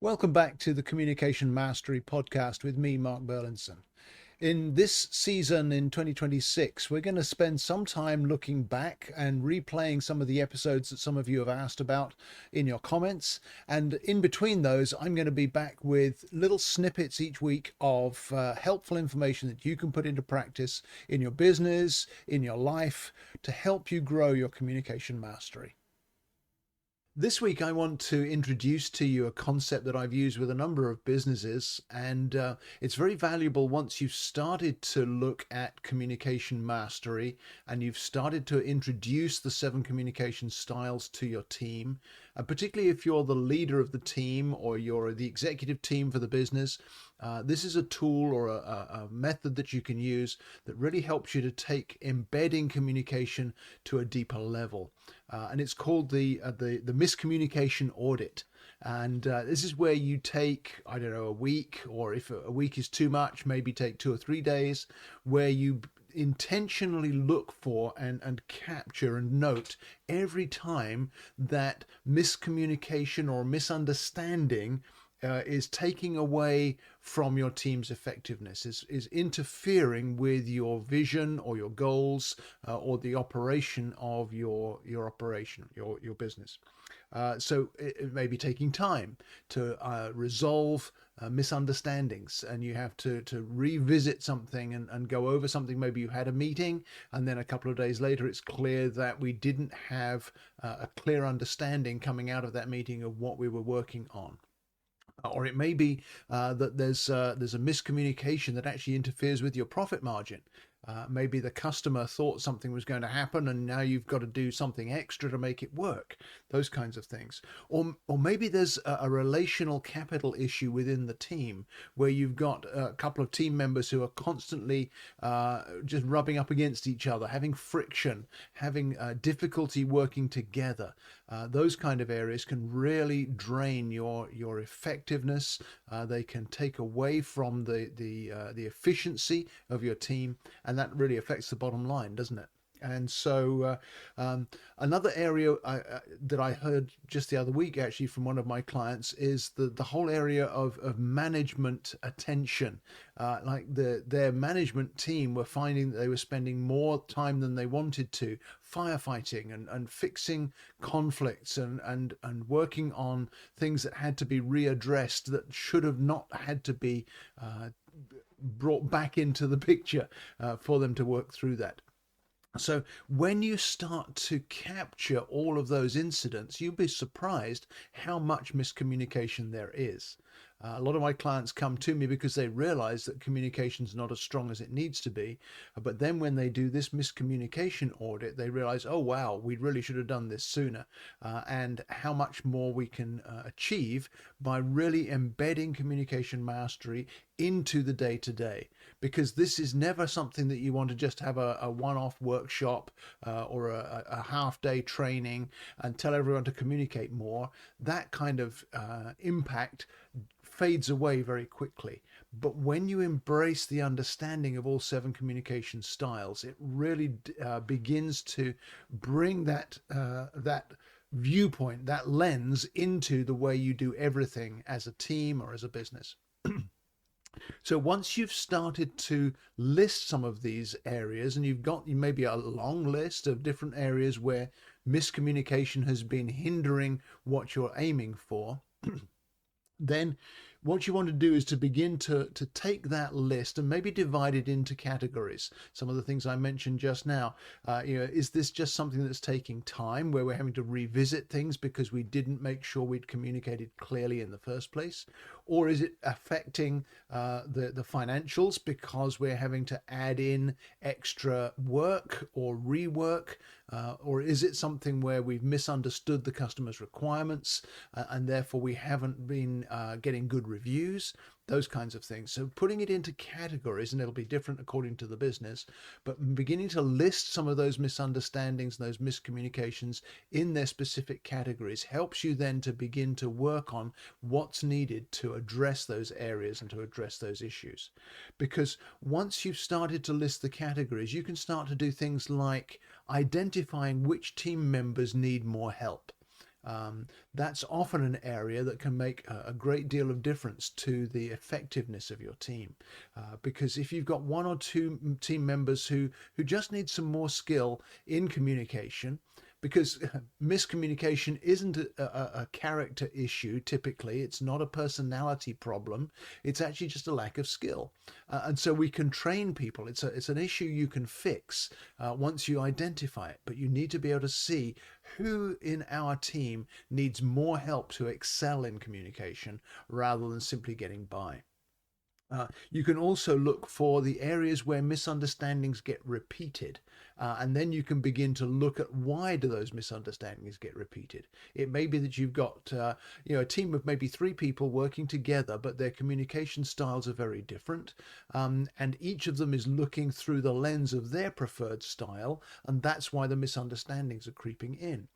Welcome back to the Communication Mastery podcast with me, Mark Burlinson. In this season in 2026, we're going to spend some time looking back and replaying some of the episodes that some of you have asked about in your comments. And in between those, I'm going to be back with little snippets each week of helpful information that you can put into practice in your business, in your life, to help you grow your communication mastery. This week, I want to introduce to you a concept that I've used with a number of businesses, and it's very valuable once you've started to look at communication mastery and you've started to introduce the 7 communication styles to your team, and particularly if you're the leader of the team or you're the executive team for the business. This is a tool or a method that you can use that really helps you to take embedding communication to a deeper level. And it's called the Miscommunication Audit. And this is where you take, I don't know, a week, or if a week is too much, maybe take 2 or 3 days, where you intentionally look for and capture and note every time that miscommunication or misunderstanding is taking away from your team's effectiveness, is interfering with your vision or your goals or the operation of your operation, your business. So it may be taking time to resolve misunderstandings, and you have to revisit something and go over something. Maybe you had a meeting and then a couple of days later it's clear that we didn't have a clear understanding coming out of that meeting of what we were working on. Or it may be that there's a miscommunication that actually interferes with your profit margin. Maybe the customer thought something was going to happen and now you've got to do something extra to make it work. Those kinds of things. Or maybe there's a relational capital issue within the team where you've got a couple of team members who are constantly just rubbing up against each other, having friction, having difficulty working together. Those kind of areas can really drain your effectiveness. They can take away from the efficiency of your team, and that really affects the bottom line, doesn't it? And so another area that I heard just the other week, actually, from one of my clients, is the whole area of management attention. Like their management team were finding that they were spending more time than they wanted to firefighting and fixing conflicts and working on things that had to be readdressed, that should have not had to be brought back into the picture for them to work through that. So when you start to capture all of those incidents, you'll be surprised how much miscommunication there is. A lot of my clients come to me because they realize that communication is not as strong as it needs to be. But then when they do this miscommunication audit, they realize, oh, wow, we really should have done this sooner. And how much more we can achieve by really embedding communication mastery into the day-to-day. Because this is never something that you want to just have a one-off workshop or a half-day training and tell everyone to communicate more. That kind of impact fades away very quickly. But when you embrace the understanding of all 7 communication styles, it really begins to bring that viewpoint, that lens, into the way you do everything as a team or as a business. So once you've started to list some of these areas, and you've got maybe a long list of different areas where miscommunication has been hindering what you're aiming for, then what you want to do is to begin to take that list and maybe divide it into categories. Some of the things I mentioned just now, is this just something that's taking time, where we're having to revisit things because we didn't make sure we'd communicated clearly in the first place? Or is it affecting the financials because we're having to add in extra work or rework? Or is it something where we've misunderstood the customer's requirements and therefore we haven't been getting good reviews? Those kinds of things. So putting it into categories, and it'll be different according to the business, but beginning to list some of those misunderstandings and those miscommunications in their specific categories helps you then to begin to work on what's needed to address those areas and to address those issues. Because once you've started to list the categories, you can start to do things like identifying which team members need more help. That's often an area that can make a great deal of difference to the effectiveness of your team. Because if you've got one or two team members who just need some more skill in communication, because miscommunication isn't a character issue typically, it's not a personality problem, it's actually just a lack of skill. And so we can train people. It's an issue you can fix once you identify it, but you need to be able to see who in our team needs more help to excel in communication rather than simply getting by. You can also look for the areas where misunderstandings get repeated, and then you can begin to look at why do those misunderstandings get repeated. It may be that you've got a team of maybe three people working together, but their communication styles are very different, and each of them is looking through the lens of their preferred style, and that's why the misunderstandings are creeping in.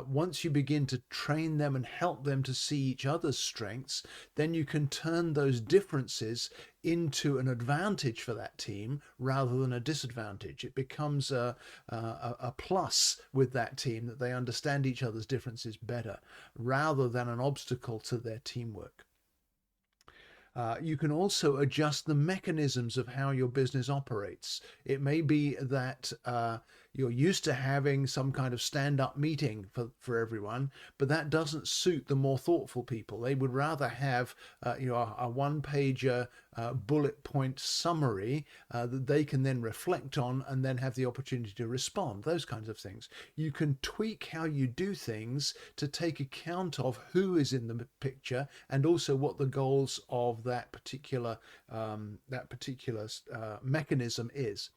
Once you begin to train them and help them to see each other's strengths, then you can turn those differences into an advantage for that team rather than a disadvantage. It becomes a plus with that team that they understand each other's differences better rather than an obstacle to their teamwork. You can also adjust the mechanisms of how your business operates. It may be that you're used to having some kind of stand-up meeting for everyone, but that doesn't suit the more thoughtful people. They would rather have a one-pager bullet point summary that they can then reflect on and then have the opportunity to respond, those kinds of things. You can tweak how you do things to take account of who is in the picture and also what the goals of that particular mechanism is.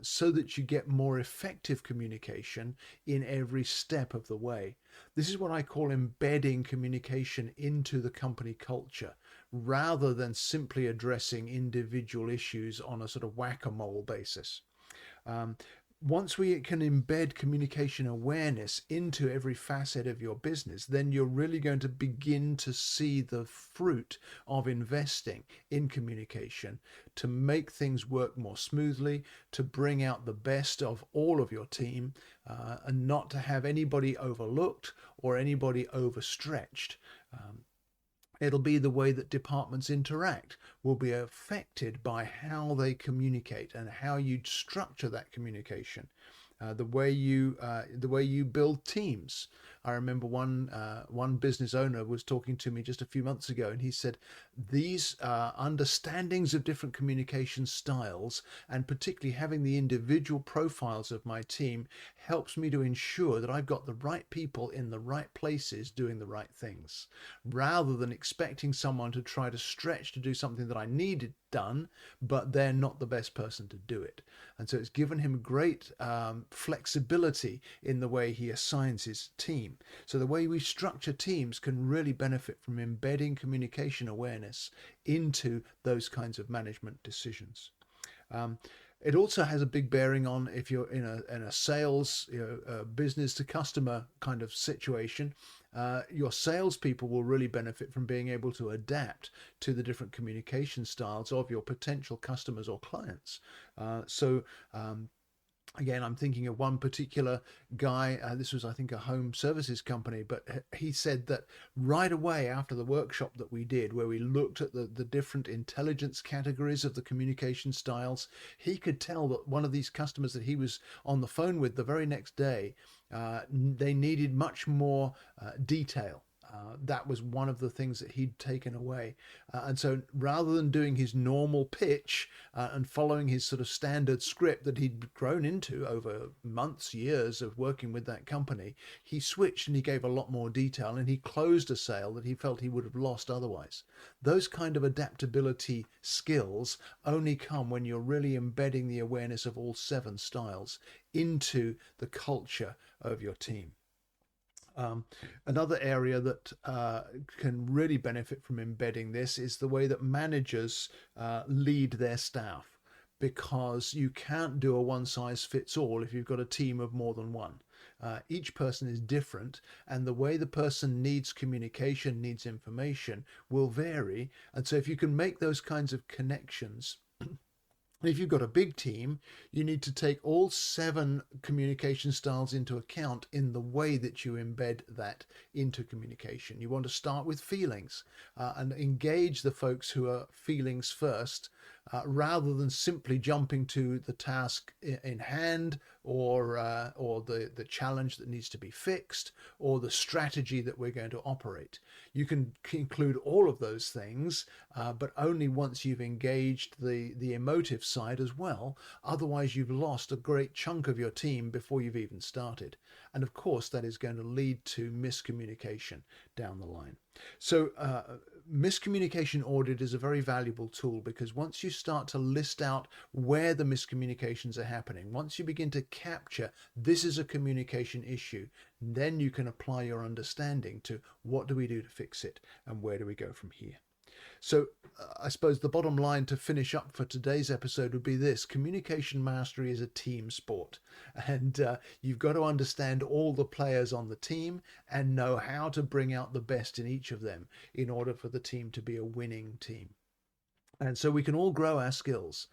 So that you get more effective communication in every step of the way. This is what I call embedding communication into the company culture rather than simply addressing individual issues on a sort of whack-a-mole basis. Once we can embed communication awareness into every facet of your business, then you're really going to begin to see the fruit of investing in communication to make things work more smoothly, to bring out the best of all of your team, and not to have anybody overlooked or anybody overstretched. It'll be the way that departments interact will be affected by how they communicate and how you structure that communication. The way you build teams. I remember one business owner was talking to me just a few months ago, and he said these understandings of different communication styles, and particularly having the individual profiles of my team, helps me to ensure that I've got the right people in the right places doing the right things, rather than expecting someone to try to stretch to do something that I needed done, but they're not the best person to do it. And so it's given him great flexibility in the way he assigns his team. So the way we structure teams can really benefit from embedding communication awareness into those kinds of management decisions. It also has a big bearing on if you're in a sales, business to customer kind of situation. Your salespeople will really benefit from being able to adapt to the different communication styles of your potential customers or clients. Again, I'm thinking of one particular guy. This was, I think, a home services company, but he said that right away after the workshop that we did, where we looked at the different intelligence categories of the communication styles, he could tell that one of these customers that he was on the phone with the very next day, they needed much more detail. That was one of the things that he'd taken away. And so rather than doing his normal pitch and following his sort of standard script that he'd grown into over months, years of working with that company, he switched and he gave a lot more detail and he closed a sale that he felt he would have lost otherwise. Those kind of adaptability skills only come when you're really embedding the awareness of all 7 styles into the culture of your team. Another area that can really benefit from embedding this is the way that managers lead their staff, because you can't do a one-size-fits-all if you've got a team of more than one. Each person is different, and the way the person needs communication, needs information, will vary. And so if you can make those kinds of connections If you've got a big team, you need to take all 7 communication styles into account in the way that you embed that into communication. You want to start with feelings and engage the folks who are feelings first, rather than simply jumping to the task in hand, or the challenge that needs to be fixed, or the strategy that we're going to operate. You can include all of those things, but only once you've engaged the emotive side as well. Otherwise, you've lost a great chunk of your team before you've even started. And of course, that is going to lead to miscommunication down the line. So Miscommunication Audit is a very valuable tool, because once you start to list out where the miscommunications are happening, once you begin to capture this is a communication issue, then you can apply your understanding to what do we do to fix it and where do we go from here. So I suppose the bottom line to finish up for today's episode would be this: communication mastery is a team sport, and you've got to understand all the players on the team and know how to bring out the best in each of them in order for the team to be a winning team. And so we can all grow our skills.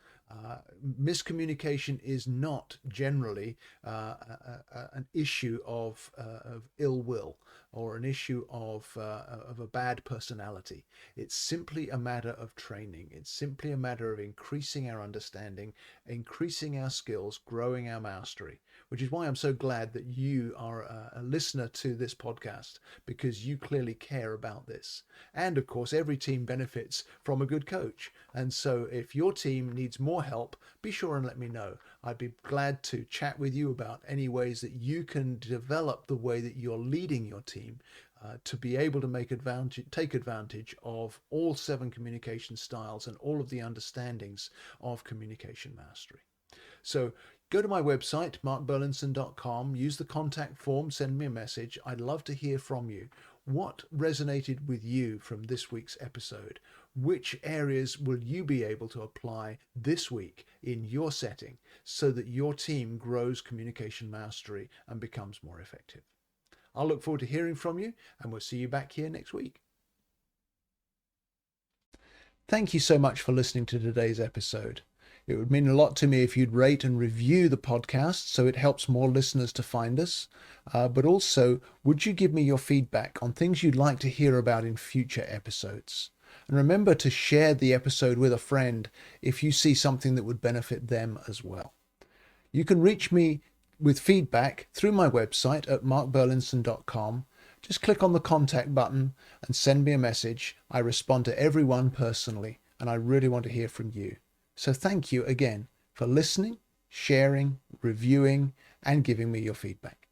Miscommunication is not generally an issue of ill will, or an issue of a bad personality. It's simply a matter of training. It's simply a matter of increasing our understanding, increasing our skills, growing our mastery, which is why I'm so glad that you are a listener to this podcast, because you clearly care about this. And of course, every team benefits from a good coach. And so if your team needs more help, be sure and let me know. I'd be glad to chat with you about any ways that you can develop the way that you're leading your team to be able to take advantage of all 7 communication styles and all of the understandings of communication mastery. So go to my website, markburlinson.com, use the contact form, send me a message. I'd love to hear from you. What resonated with you from this week's episode? Which areas will you be able to apply this week in your setting so that your team grows communication mastery and becomes more effective? I'll look forward to hearing from you, and we'll see you back here next week. Thank you so much for listening to today's episode. It would mean a lot to me if you'd rate and review the podcast so it helps more listeners to find us. But also, would you give me your feedback on things you'd like to hear about in future episodes? And remember to share the episode with a friend if you see something that would benefit them as well. You can reach me with feedback through my website at markburlinson.com. Just click on the contact button and send me a message. I respond to everyone personally, and I really want to hear from you. So thank you again for listening, sharing, reviewing, and giving me your feedback.